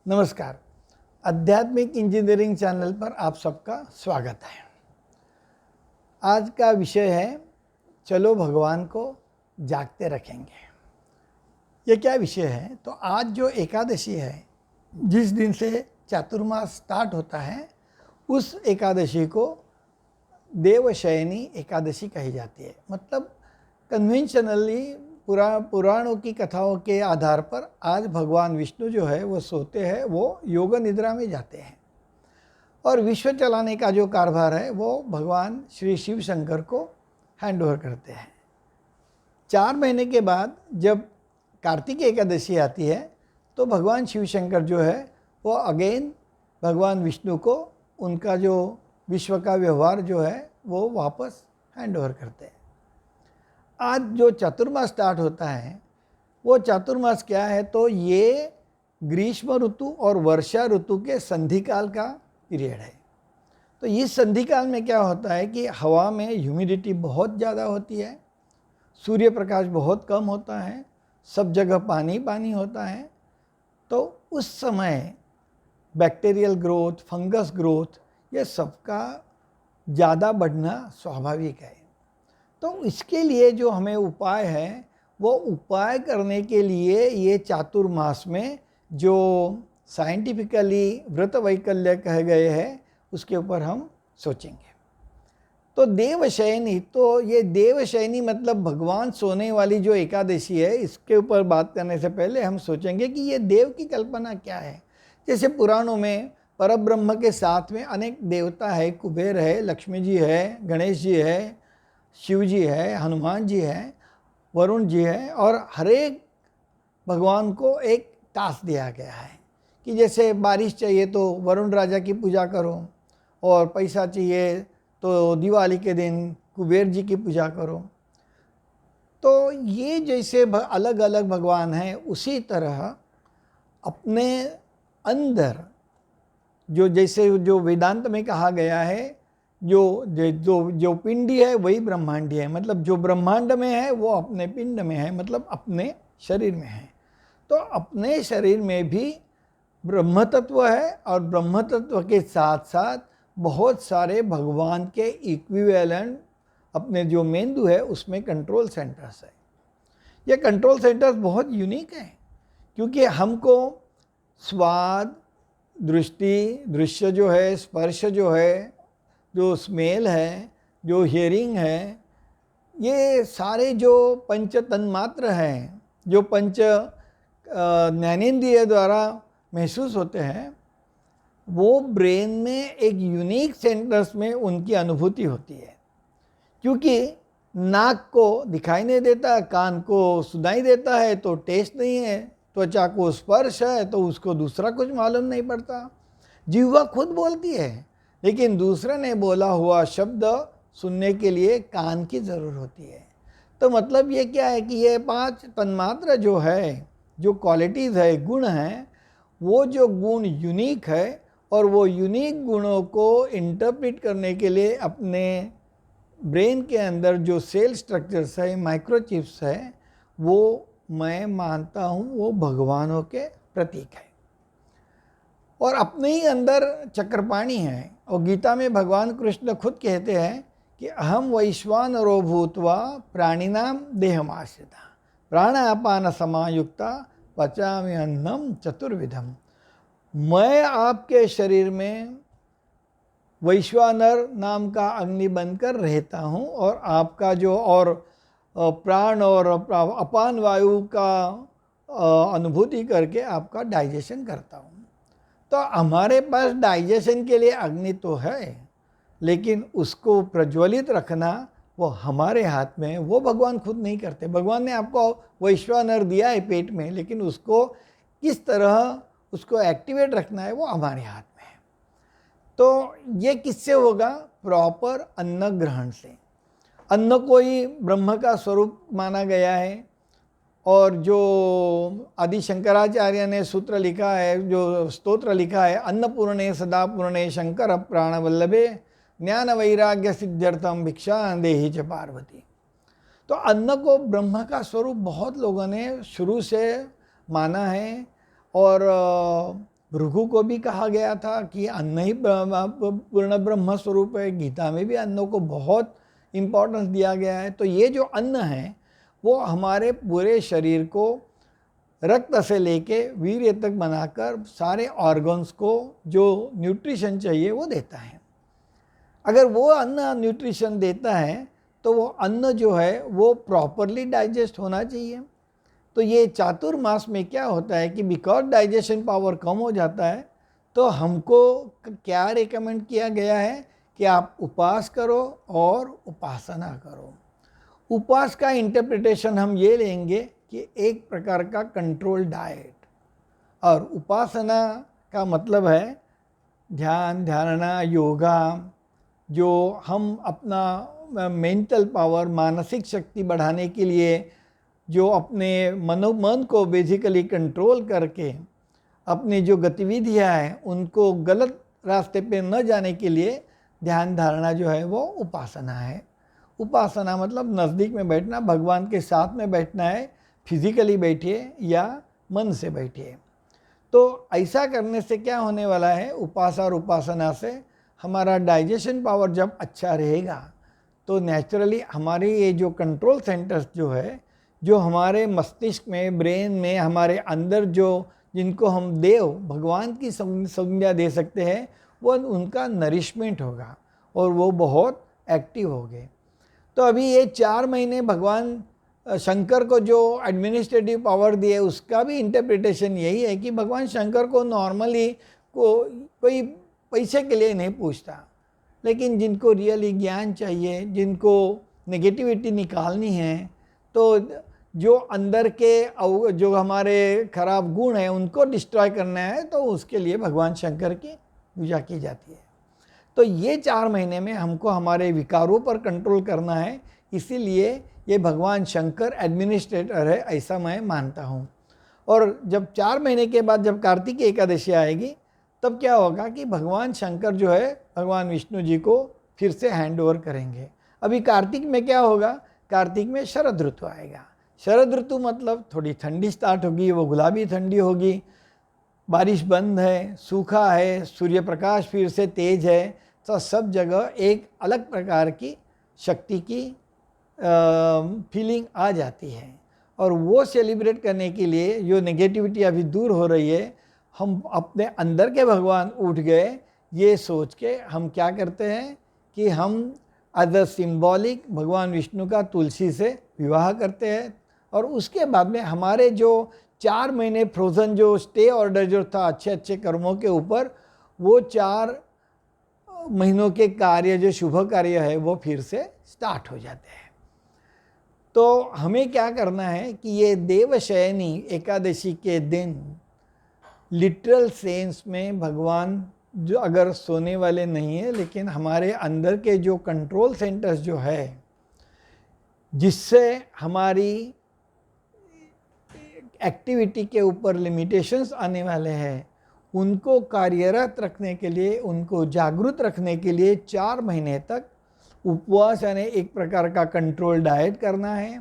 नमस्कार। आध्यात्मिक engineering channel पर आप सबका स्वागत है। आज का विषय है चलो भगवान को जागते रखेंगे। ये क्या विषय है? तो आज जो एकादशी है, जिस दिन से चातुर्मास स्टार्ट होता है, उस एकादशी को देवशयनी एकादशी कही जाती है। मतलब कन्वेंशनली पुराणों की कथाओं के आधार पर आज भगवान विष्णु जो है वो सोते हैं, वो योग निद्रा में जाते हैं और विश्व चलाने का जो कारभार है वो भगवान श्री शिव शंकर को हैंड ओवर करते हैं। 4 महीने के बाद जब कार्तिक एकादशी आती है तो भगवान शिव शंकर जो है वो अगेन भगवान विष्णु को उनका जो विश्व का व्यवहार जो है वो वापस हैंड ओवर करते हैं। आज जो चातुर्मास स्टार्ट होता है वो चातुर्मास क्या है? तो ये ग्रीष्म ऋतु और वर्षा ऋतु के संधिकाल का पीरियड है। तो इस संधिकाल में क्या होता है कि हवा में ह्यूमिडिटी बहुत ज़्यादा होती है, सूर्य प्रकाश बहुत कम होता है, सब जगह पानी पानी होता है। तो उस समय बैक्टीरियल ग्रोथ, फंगस ग्रोथ, ये सबका ज़्यादा बढ़ना स्वाभाविक है। तो इसके लिए जो हमें उपाय है, वो उपाय करने के लिए ये चातुर्मास में जो साइंटिफिकली व्रत वैकल्य कहे गए हैं उसके ऊपर हम सोचेंगे। तो देवशयनी, तो ये देवशयनी मतलब भगवान सोने वाली जो एकादशी है, इसके ऊपर बात करने से पहले हम सोचेंगे कि ये देव की कल्पना क्या है। जैसे पुराणों में परब्रह्म के साथ में अनेक देवता है, कुबेर है, लक्ष्मी जी है, गणेश जी है, शिव जी है, हनुमान जी है, वरुण जी है, और हर एक भगवान को एक टास्क दिया गया है कि जैसे बारिश चाहिए तो वरुण राजा की पूजा करो, और पैसा चाहिए तो दिवाली के दिन कुबेर जी की पूजा करो। तो ये जैसे अलग अलग भगवान हैं, उसी तरह अपने अंदर जो जैसे जो वेदांत में कहा गया है, जो पिंडी है वही ब्रह्मांडी है। मतलब जो ब्रह्मांड में है वो अपने पिंड में है, मतलब अपने शरीर में है। तो अपने शरीर में भी ब्रह्म तत्व है और ब्रह्म तत्व के साथ साथ बहुत सारे भगवान के इक्विवेलेंट अपने जो मेंदु है उसमें कंट्रोल सेंटर्स है। ये कंट्रोल सेंटर्स बहुत यूनिक हैं क्योंकि हमको स्वाद, दृष्टि, दृश्य जो है, स्पर्श जो है, जो स्मेल है, जो हियरिंग है, ये सारे जो पंच तन्मात्र हैं, जो पंच ज्ञानेंद्रिय द्वारा महसूस होते हैं, वो ब्रेन में एक यूनिक सेंटर्स में उनकी अनुभूति होती है। क्योंकि नाक को दिखाई नहीं देता, कान को सुनाई देता है तो टेस्ट नहीं है, त्वचा को स्पर्श है तो उसको दूसरा कुछ मालूम नहीं पड़ता, जिह्वा खुद बोलती है लेकिन दूसरे ने बोला हुआ शब्द सुनने के लिए कान की ज़रूरत होती है। तो मतलब ये क्या है कि ये 5 तन्मात्र जो है, जो क्वालिटीज़ है, गुण हैं, वो जो गुण यूनिक है और वो यूनिक गुणों को इंटरप्रेट करने के लिए अपने ब्रेन के अंदर जो सेल स्ट्रक्चर्स है, माइक्रोचिप्स है, वो मैं मानता हूँ वो भगवानों के प्रतीक है। और अपने ही अंदर चक्रपाणी है। और गीता में भगवान कृष्ण खुद कहते हैं कि अहम वैश्वानरो भूत्वा प्राणिनाम देहमाश्रिता प्राणापान समायुक्ता पचामि अन्नम चतुर्विधम। मैं आपके शरीर में वैश्वानर नाम का अग्नि बनकर रहता हूँ और आपका जो और प्राण और अपान वायु का अनुभूति करके आपका डाइजेशन करता हूँ। तो हमारे पास डाइजेशन के लिए अग्नि तो है, लेकिन उसको प्रज्वलित रखना वो हमारे हाथ में है, वो भगवान खुद नहीं करते। भगवान ने आपको वैश्वानर दिया है पेट में, लेकिन उसको किस तरह उसको एक्टिवेट रखना है वो हमारे हाथ में है। तो ये किससे होगा? प्रॉपर अन्न ग्रहण से। अन्न को ही ब्रह्म का स्वरूप माना गया है। और जो आदि शंकराचार्य ने सूत्र लिखा है, जो स्तोत्र लिखा है, अन्नपूर्णे सदा पूर्णे शंकर प्राण वल्लभे ज्ञान वैराग्य सिद्ध्यर्थम भिक्षा देहि च पार्वती। तो अन्न को ब्रह्म का स्वरूप बहुत लोगों ने शुरू से माना है। और भृगु को भी कहा गया था कि अन्न ही पूर्ण ब्रह्म स्वरूप है। गीता में भी अन्नों को बहुत इम्पोर्टेंस दिया गया है। तो ये जो अन्न है वो हमारे पूरे शरीर को रक्त से लेके वीर्य तक बनाकर सारे ऑर्गन्स को जो न्यूट्रिशन चाहिए वो देता है। अगर वो अन्न न्यूट्रिशन देता है तो वो अन्न जो है वो प्रॉपरली डाइजेस्ट होना चाहिए। तो ये चातुर्मास में क्या होता है कि बिकॉज डाइजेशन पावर कम हो जाता है तो हमको क्या रिकमेंड किया गया है कि आप उपवास करो और उपासना करो। उपवास का इंटरप्रिटेशन हम ये लेंगे कि एक प्रकार का कंट्रोल डाइट, और उपासना का मतलब है ध्यान, धारणा, योगा, जो हम अपना मेंटल पावर, मानसिक शक्ति बढ़ाने के लिए जो अपने मन को बेसिकली कंट्रोल करके अपनी जो गतिविधियां हैं उनको गलत रास्ते पे न जाने के लिए ध्यान धारणा जो है वो उपासना है। उपासना मतलब नज़दीक में बैठना, भगवान के साथ में बैठना है। फिजिकली बैठिए या मन से बैठिए। तो ऐसा करने से क्या होने वाला है, उपास और उपासना से हमारा डाइजेशन पावर जब अच्छा रहेगा तो नेचुरली हमारे ये जो कंट्रोल सेंटर्स जो है, जो हमारे मस्तिष्क में, ब्रेन में, हमारे अंदर जो जिनको हम देव भगवान की संज्ञा दे सकते हैं, वो उनका नरिशमेंट होगा और वो बहुत एक्टिव हो गए। तो अभी ये 4 महीने भगवान शंकर को जो एडमिनिस्ट्रेटिव पावर दिए उसका भी इंटरप्रिटेशन यही है कि भगवान शंकर को नॉर्मली कोई पैसे के लिए नहीं पूछता, लेकिन जिनको रियली ज्ञान चाहिए, जिनको नेगेटिविटी निकालनी है, तो जो अंदर के जो हमारे खराब गुण हैं उनको डिस्ट्रॉय करना है, तो उसके लिए भगवान शंकर की पूजा की जाती है। तो ये 4 महीने में हमको हमारे विकारों पर कंट्रोल करना है, इसीलिए ये भगवान शंकर एडमिनिस्ट्रेटर है, ऐसा मैं मानता हूँ। और जब 4 महीने के बाद जब कार्तिक एकादशी आएगी तब क्या होगा कि भगवान शंकर जो है भगवान विष्णु जी को फिर से हैंड ओवर करेंगे। अभी कार्तिक में क्या होगा, कार्तिक में शरद ऋतु आएगा। शरद ऋतु मतलब थोड़ी ठंडी स्टार्ट होगी, वो गुलाबी ठंडी होगी, बारिश बंद है, सूखा है, सूर्य प्रकाश फिर से तेज है, तो सब जगह एक अलग प्रकार की शक्ति की फीलिंग आ जाती है। और वो सेलिब्रेट करने के लिए जो नेगेटिविटी अभी दूर हो रही है, हम अपने अंदर के भगवान उठ गए ये सोच के हम क्या करते हैं कि हम एज अ सिम्बॉलिक भगवान विष्णु का तुलसी से विवाह करते हैं। और उसके बाद में हमारे जो 4 महीने फ्रोजन जो स्टे ऑर्डर जो था अच्छे अच्छे कर्मों के ऊपर, वो 4 महीनों के कार्य जो शुभ कार्य है वो फिर से स्टार्ट हो जाते हैं। तो हमें क्या करना है कि ये देवशयनी एकादशी के दिन लिटरल सेंस में भगवान जो अगर सोने वाले नहीं है, लेकिन हमारे अंदर के जो कंट्रोल सेंटर्स जो है जिससे हमारी एक्टिविटी के ऊपर लिमिटेशंस आने वाले हैं, उनको कार्यरत रखने के लिए, उनको जागरूक रखने के लिए 4 महीने तक उपवास यानी एक प्रकार का कंट्रोल डाइट करना है।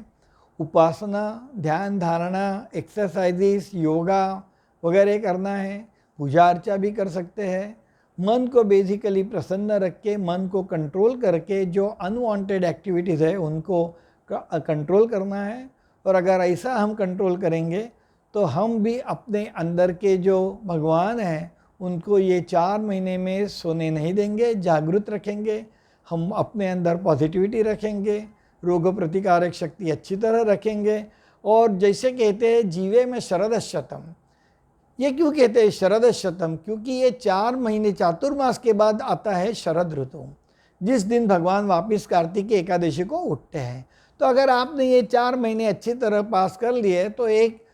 उपासना, ध्यान धारणा, एक्सरसाइजेस, योगा वगैरह करना है। पूजा अर्चा भी कर सकते हैं। मन को बेसिकली प्रसन्न रख के, मन को कंट्रोल करके जो अनवांटेड एक्टिविटीज़ है उनको कंट्रोल करना है। और अगर ऐसा हम कंट्रोल करेंगे तो हम भी अपने अंदर के जो भगवान हैं उनको ये 4 महीने में सोने नहीं देंगे, जागरूक रखेंगे। हम अपने अंदर पॉजिटिविटी रखेंगे, रोग प्रतिकारक शक्ति अच्छी तरह रखेंगे। और जैसे कहते हैं जीवे में शरद शतम, ये क्यों कहते हैं शरद शतम, क्योंकि ये 4 महीने चातुर्मास के बाद आता है शरद ऋतु, जिस दिन भगवान वापस कार्तिक एकादशी को उठते हैं। तो अगर आपने ये 4 महीने अच्छी तरह पास कर लिए तो एक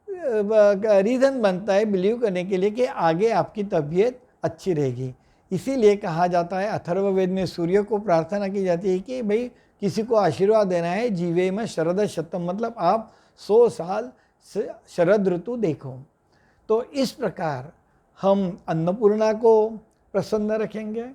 रीज़न बनता है बिलीव करने के लिए कि आगे आपकी तबीयत अच्छी रहेगी। इसीलिए कहा जाता है, अथर्ववेद में सूर्य को प्रार्थना की जाती है कि भाई किसी को आशीर्वाद देना है, जीवे में शरद शतम, मतलब आप 100 साल शरद ऋतु देखो। तो इस प्रकार हम अन्नपूर्णा को प्रसन्न रखेंगे।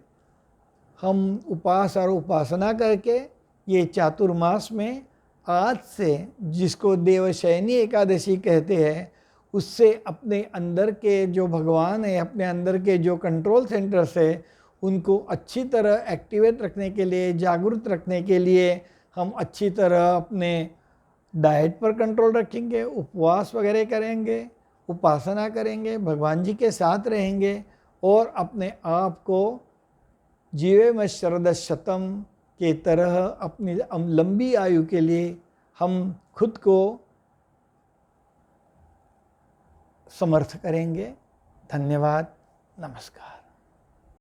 हम उपास और उपासना करके ये चातुर्मास में आज से, जिसको देवशयनी एकादशी कहते हैं, उससे अपने अंदर के जो भगवान है, अपने अंदर के जो कंट्रोल सेंटर्स है, उनको अच्छी तरह एक्टिवेट रखने के लिए, जागरूक रखने के लिए हम अच्छी तरह अपने डाइट पर कंट्रोल रखेंगे, उपवास वगैरह करेंगे, उपासना करेंगे, भगवान जी के साथ रहेंगे और अपने आप को जीवेम शरद शतम के तरह अपनी लंबी आयु के लिए हम खुद को समर्थ करेंगे। धन्यवाद, नमस्कार।